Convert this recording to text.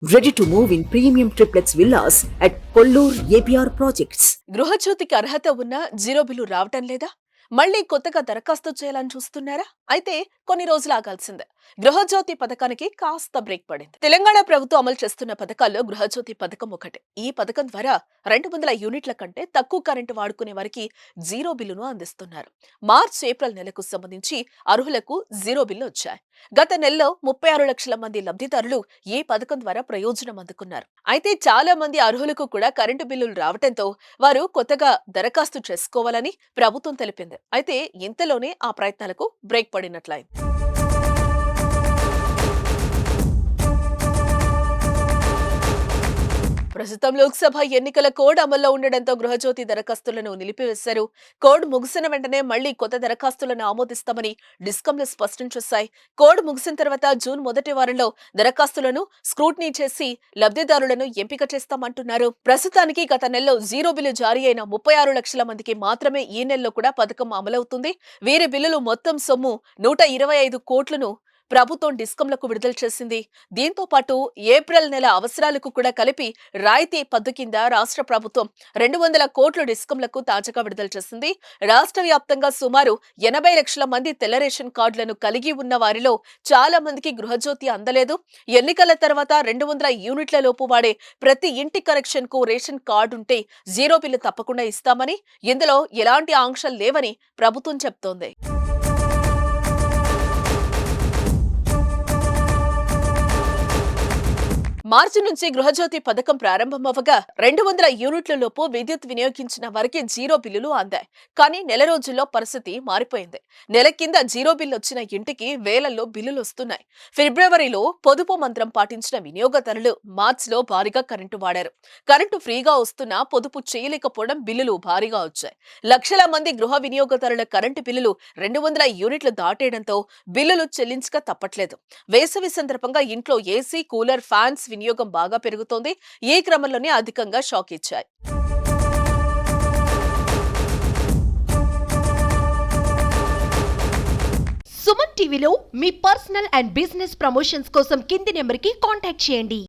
Ready to move in premium triplex villas at Kollur APR Projects. గృహజ్యోతికి అర్హత ఉన్న zero bill రావటం లేదా? మళ్ళీ కొత్తగా దరఖాస్తు చేయాలని చూస్తున్నారా? అయితే కొన్ని రోజులు ఆగాల్సిందే. గృహజ్యోతి పథకానికి కాస్త బ్రేక్ పడింది. తెలంగాణ ప్రభుత్వం అమలు చేస్తున్న పథకాల్లో గృహజ్యోతి పథకం ఒకటి. ఈ పథకం ద్వారా 200 యూనిట్ల కంటే తక్కువ కరెంటు వాడుకునే వారికి జీరో బిల్లును అందిస్తున్నారు. మార్చ్ ఏప్రిల్ నెలకు సంబంధించి అర్హులకు జీరో బిల్లు వచ్చాయి. గత నెలలో 36 లక్షల మంది లబ్ధిదారులు ఈ పథకం ద్వారా ప్రయోజనం అందుకున్నారు. అయితే చాలా మంది అర్హులకు కూడా కరెంటు బిల్లులు రావడంతో వారు కొత్తగా దరఖాస్తు చేసుకోవాలని ప్రభుత్వం తెలిపింది. అయితే ఇంతలోనే ఆ ప్రయత్నాలకు బ్రేక్ పడినట్లయింది. ప్రస్తుతం లోక్సభ ఎన్నికల కోడ్ అమల్లో ఉండడంతో గృహజ్యోతి దరఖాస్తులను నిలిపివేశారు. కోడ్ ముగిసిన వెంటనే మళ్లీ కొత్త దరఖాస్తులను ఆమోదిస్తామని డిస్కంలు స్పష్టం చేశాయి. కోడ్ ముగిసిన తర్వాత జూన్ మొదటి వారంలో దరఖాస్తులను స్క్రూటినీ చేసి లబ్ధిదారులను ఎంపిక చేస్తామంటున్నారు. ప్రస్తుతానికి గత నెలలో జీరో బిల్లు జారీ అయిన 36 లక్షల మందికి మాత్రమే ఈ నెలలో కూడా పథకం అమలవుతుంది. వీరి బిల్లులు మొత్తం సొమ్ము 125 కోట్లను ప్రభుత్వం డిస్కంలకు విడుదల చేసింది. దీంతో పాటు ఏప్రిల్ నెల అవసరాలకు కూడా కలిపి రాయితీ పద్దు కింద రాష్ట్ర ప్రభుత్వం 200 కోట్ల డిస్కంలకు తాజాగా విడుదల చేసింది. రాష్ట్ర వ్యాప్తంగా సుమారు 80 లక్షల మంది తెల్ల రేషన్ కార్డులను కలిగి ఉన్న వారిలో చాలా మందికి గృహజ్యోతి అందలేదు. ఎన్నికల తర్వాత 200 యూనిట్ల లోపు వాడే ప్రతి ఇంటి కనెక్షన్ కు రేషన్ కార్డు ఉంటే జీరో బిల్లు తప్పకుండా ఇస్తామని, ఇందులో ఎలాంటి ఆంక్షలు లేవని ప్రభుత్వం చెప్తోంది. మార్చి నుంచి గృహజ్యోతి పథకం ప్రారంభమవగా 200 యూనిట్ల లోపు విద్యుత్ వినియోగించిన వారికి జీరో బిల్లులు అందాయి. కానీ నెల రోజుల్లో పరిస్థితి మారిపోయింది. నెల కింద జీరో బిల్లు వచ్చిన ఇంటికి వేలల్లో బిల్లులు వస్తున్నాయి. ఫిబ్రవరిలో పొదుపు మంత్రం పాటించిన వినియోగదారులు మార్చిలో భారీగా కరెంటు వాడారు. కరెంటు ఫ్రీగా వస్తున్నా పొదుపు చేయలేకపోవడం బిల్లులు భారీగా వచ్చాయి. లక్షల మంది గృహ వినియోగదారుల కరెంటు బిల్లులు 200 యూనిట్లు దాటేయడంతో బిల్లులు చెల్లించక తప్పట్లేదు. వేసవి సందర్భంగా ఇంట్లో ఏసీ, కూలర్, ఫ్యాన్స్ వినియోగం బాగా పెరుగుతోంది. ఈ క్రమంలోనే అధికంగా షాక్ ఇచ్చాయి. సుమన్ టీవీలో మీ పర్సనల్ అండ్ బిజినెస్ ప్రమోషన్స్ కోసం కింది నెంబర్కి కాంటాక్ట్ చేయండి.